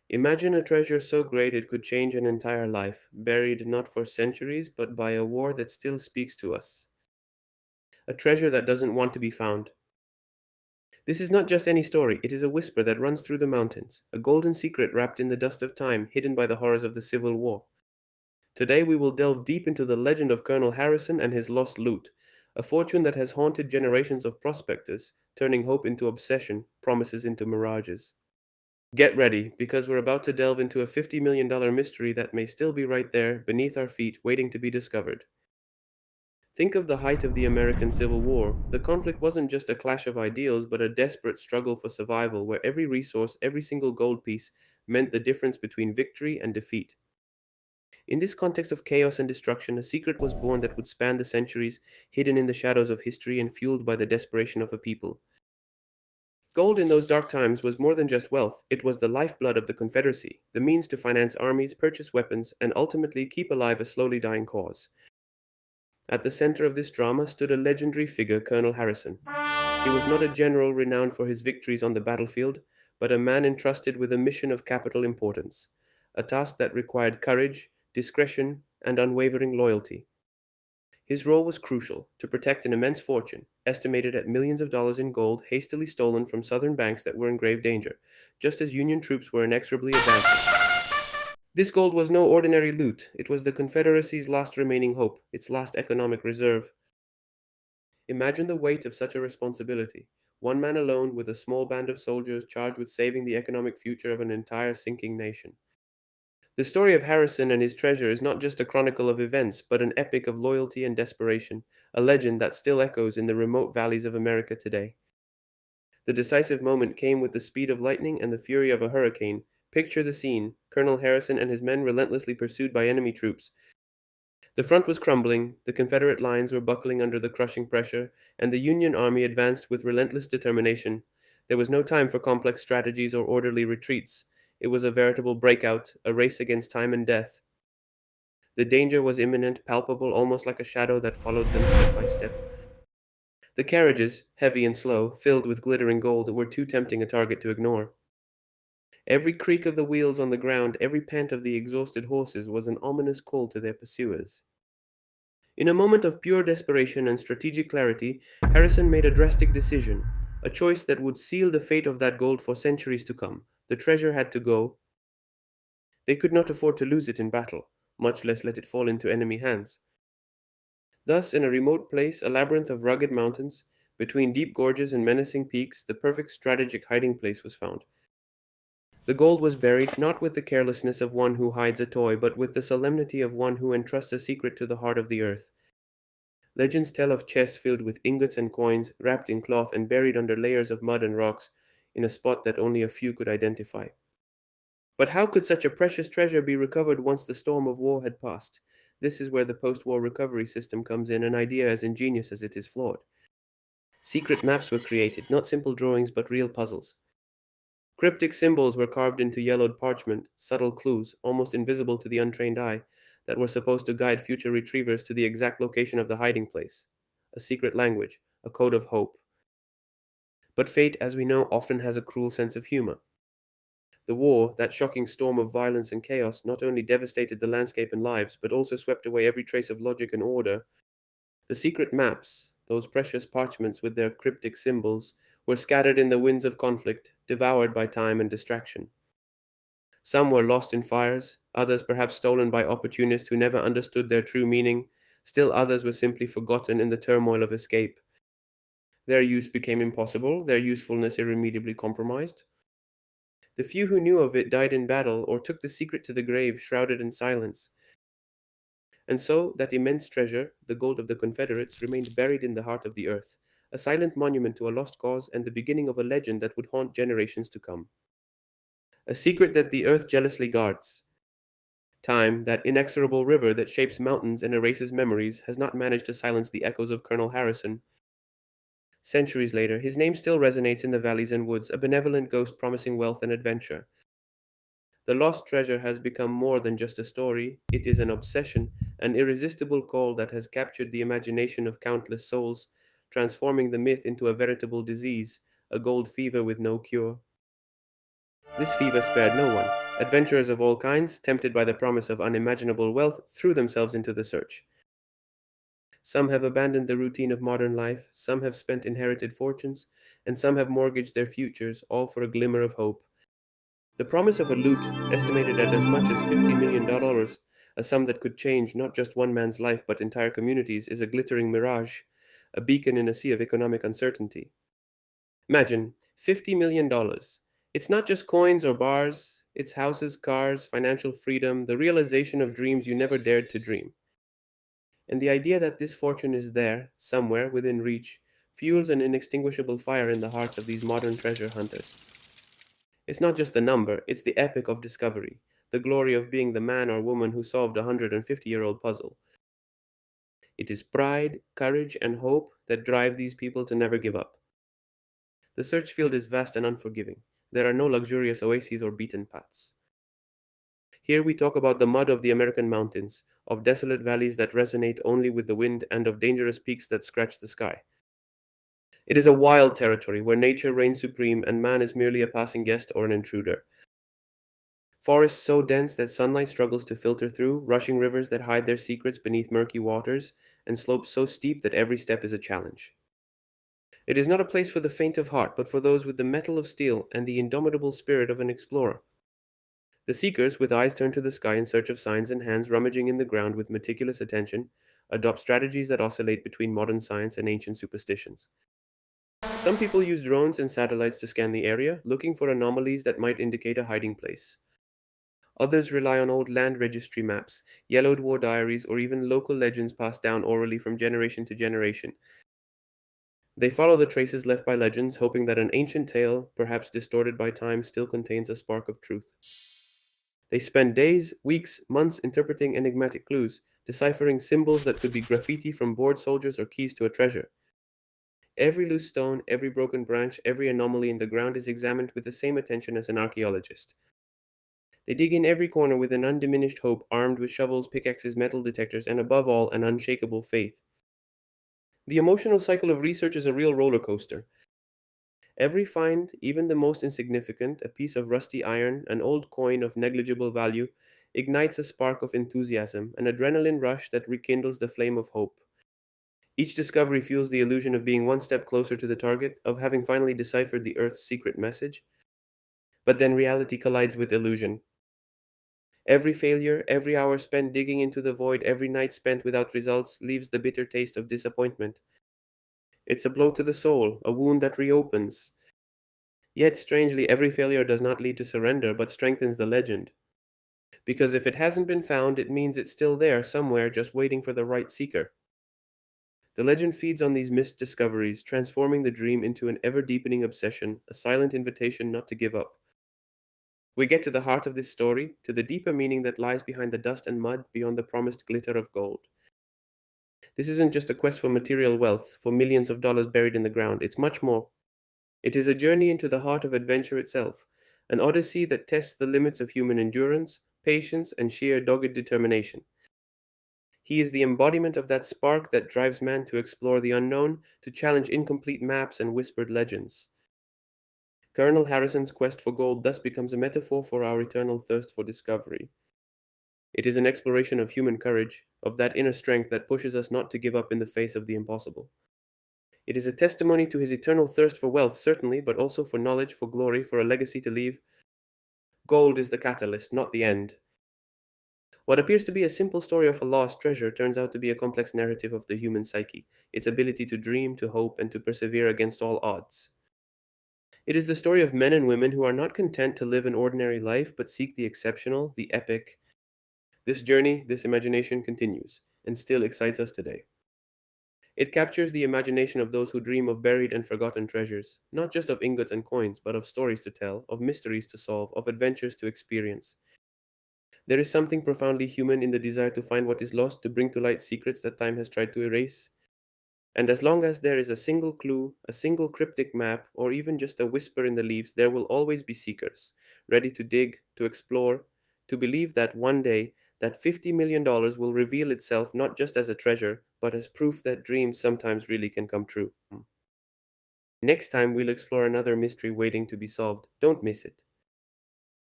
Imagine a treasure so great it could change an entire life, buried not for centuries, but by a war that still speaks to us. A treasure that doesn't want to be found. This is not just any story, it is a whisper that runs through the mountains, a golden secret wrapped in the dust of time, hidden by the horrors of the Civil War. Today we will delve deep into the legend of Colonel Harrison and his lost loot, a fortune that has haunted generations of prospectors, turning hope into obsession, promises into mirages. Get ready, because we're about to delve into a $50 million mystery that may still be right there, beneath our feet, waiting to be discovered. Think of the height of the American Civil War. The conflict wasn't just a clash of ideals, but a desperate struggle for survival where every resource, every single gold piece, meant the difference between victory and defeat. In this context of chaos and destruction, a secret was born that would span the centuries, hidden in the shadows of history and fueled by the desperation of a people. Gold in those dark times was more than just wealth, it was the lifeblood of the Confederacy, the means to finance armies, purchase weapons, and ultimately keep alive a slowly dying cause. At the center of this drama stood a legendary figure, Colonel Harrison. He was not a general renowned for his victories on the battlefield, but a man entrusted with a mission of capital importance, a task that required courage, discretion, and unwavering loyalty. His role was crucial to protect an immense fortune, estimated at millions of dollars in gold, hastily stolen from southern banks that were in grave danger, just as Union troops were inexorably advancing. This gold was no ordinary loot, it was the Confederacy's last remaining hope, its last economic reserve. Imagine the weight of such a responsibility. One man alone with a small band of soldiers charged with saving the economic future of an entire sinking nation. The story of Harrison and his treasure is not just a chronicle of events, but an epic of loyalty and desperation, a legend that still echoes in the remote valleys of America today. The decisive moment came with the speed of lightning and the fury of a hurricane. Picture the scene: Colonel Harrison and his men relentlessly pursued by enemy troops. The front was crumbling, the Confederate lines were buckling under the crushing pressure, and the Union army advanced with relentless determination. There was no time for complex strategies or orderly retreats. It was a veritable breakout, a race against time and death. The danger was imminent, palpable, almost like a shadow that followed them step by step. The carriages, heavy and slow, filled with glittering gold, were too tempting a target to ignore. Every creak of the wheels on the ground, every pant of the exhausted horses was an ominous call to their pursuers. In a moment of pure desperation and strategic clarity, Harrison made a drastic decision, a choice that would seal the fate of that gold for centuries to come. The treasure had to go. They could not afford to lose it in battle, much less let it fall into enemy hands. Thus, in a remote place, a labyrinth of rugged mountains, between deep gorges and menacing peaks, the perfect strategic hiding place was found. The gold was buried, not with the carelessness of one who hides a toy, but with the solemnity of one who entrusts a secret to the heart of the earth. Legends tell of chests filled with ingots and coins, wrapped in cloth and buried under layers of mud and rocks, in a spot that only a few could identify. But how could such a precious treasure be recovered once the storm of war had passed? This is where the post war recovery system comes in, an idea as ingenious as it is flawed. Secret maps were created, not simple drawings but real puzzles. Cryptic symbols were carved into yellowed parchment, subtle clues, almost invisible to the untrained eye, that were supposed to guide future retrievers to the exact location of the hiding place. A secret language, a code of hope. But fate, as we know, often has a cruel sense of humor. The war, that shocking storm of violence and chaos, not only devastated the landscape and lives, but also swept away every trace of logic and order. The secret maps, those precious parchments with their cryptic symbols, were scattered in the winds of conflict, devoured by time and distraction. Some were lost in fires, others perhaps stolen by opportunists who never understood their true meaning, still others were simply forgotten in the turmoil of escape. Their use became impossible, their usefulness irremediably compromised. The few who knew of it died in battle or took the secret to the grave shrouded in silence. And so, that immense treasure, the gold of the Confederates, remained buried in the heart of the earth, a silent monument to a lost cause and the beginning of a legend that would haunt generations to come. A secret that the earth jealously guards. Time, that inexorable river that shapes mountains and erases memories, has not managed to silence the echoes of Colonel Harrison. Centuries later, his name still resonates in the valleys and woods, a benevolent ghost promising wealth and adventure. The lost treasure has become more than just a story, it is an obsession, an irresistible call that has captured the imagination of countless souls, transforming the myth into a veritable disease, a gold fever with no cure. This fever spared no one. Adventurers of all kinds, tempted by the promise of unimaginable wealth, threw themselves into the search. Some have abandoned the routine of modern life, some have spent inherited fortunes, and some have mortgaged their futures, all for a glimmer of hope. The promise of a loot, estimated at as much as $50 million, a sum that could change not just one man's life but entire communities, is a glittering mirage, a beacon in a sea of economic uncertainty. Imagine $50 million. It's not just coins or bars, it's houses, cars, financial freedom, the realization of dreams you never dared to dream. And the idea that this fortune is there, somewhere within reach, fuels an inextinguishable fire in the hearts of these modern treasure hunters. It's not just the number, it's the epic of discovery, the glory of being the man or woman who solved a 150-year-old puzzle. It is pride, courage, and hope that drive these people to never give up. The search field is vast and unforgiving. There are no luxurious oases or beaten paths. Here we talk about the mud of the American mountains, of desolate valleys that resonate only with the wind, and of dangerous peaks that scratch the sky. It is a wild territory where nature reigns supreme and man is merely a passing guest or an intruder. Forests so dense that sunlight struggles to filter through, rushing rivers that hide their secrets beneath murky waters, and slopes so steep that every step is a challenge. It is not a place for the faint of heart, but for those with the mettle of steel and the indomitable spirit of an explorer. The seekers, with eyes turned to the sky in search of signs and hands rummaging in the ground with meticulous attention, adopt strategies that oscillate between modern science and ancient superstitions. Some people use drones and satellites to scan the area, looking for anomalies that might indicate a hiding place. Others rely on old land registry maps, yellowed war diaries, or even local legends passed down orally from generation to generation. They follow the traces left by legends, hoping that an ancient tale, perhaps distorted by time, still contains a spark of truth. They spend days, weeks, months interpreting enigmatic clues, deciphering symbols that could be graffiti from bored soldiers or keys to a treasure. Every loose stone, every broken branch, every anomaly in the ground is examined with the same attention as an archaeologist. They dig in every corner with an undiminished hope, armed with shovels, pickaxes, metal detectors, and above all, an unshakable faith. The emotional cycle of research is a real roller coaster. Every find, even the most insignificant, a piece of rusty iron, an old coin of negligible value, ignites a spark of enthusiasm, an adrenaline rush that rekindles the flame of hope. Each discovery fuels the illusion of being one step closer to the target, of having finally deciphered the Earth's secret message. But then reality collides with illusion. Every failure, every hour spent digging into the void, every night spent without results leaves the bitter taste of disappointment. It's a blow to the soul, a wound that reopens. Yet, strangely, every failure does not lead to surrender, but strengthens the legend. Because if it hasn't been found, it means it's still there, somewhere, just waiting for the right seeker. The legend feeds on these missed discoveries, transforming the dream into an ever deepening obsession, a silent invitation not to give up. We get to the heart of this story, to the deeper meaning that lies behind the dust and mud beyond the promised glitter of gold. This isn't just a quest for material wealth, for millions of dollars buried in the ground. It's much more. It is a journey into the heart of adventure itself, an odyssey that tests the limits of human endurance, patience, and sheer dogged determination. He is the embodiment of that spark that drives man to explore the unknown, to challenge incomplete maps and whispered legends. Colonel Harrison's quest for gold thus becomes a metaphor for our eternal thirst for discovery. It is an exploration of human courage, of that inner strength that pushes us not to give up in the face of the impossible. It is a testimony to his eternal thirst for wealth, certainly, but also for knowledge, for glory, for a legacy to leave. Gold is the catalyst, not the end. What appears to be a simple story of a lost treasure turns out to be a complex narrative of the human psyche, its ability to dream, to hope, and to persevere against all odds. It is the story of men and women who are not content to live an ordinary life, but seek the exceptional, the epic. This journey, this imagination continues, and still excites us today. It captures the imagination of those who dream of buried and forgotten treasures, not just of ingots and coins, but of stories to tell, of mysteries to solve, of adventures to experience. There is something profoundly human in the desire to find what is lost, to bring to light secrets that time has tried to erase. And as long as there is a single clue, a single cryptic map, or even just a whisper in the leaves, there will always be seekers, ready to dig, to explore, to believe that one day that $50 million will reveal itself not just as a treasure, but as proof that dreams sometimes really can come true. Next time we'll explore another mystery waiting to be solved. Don't miss it.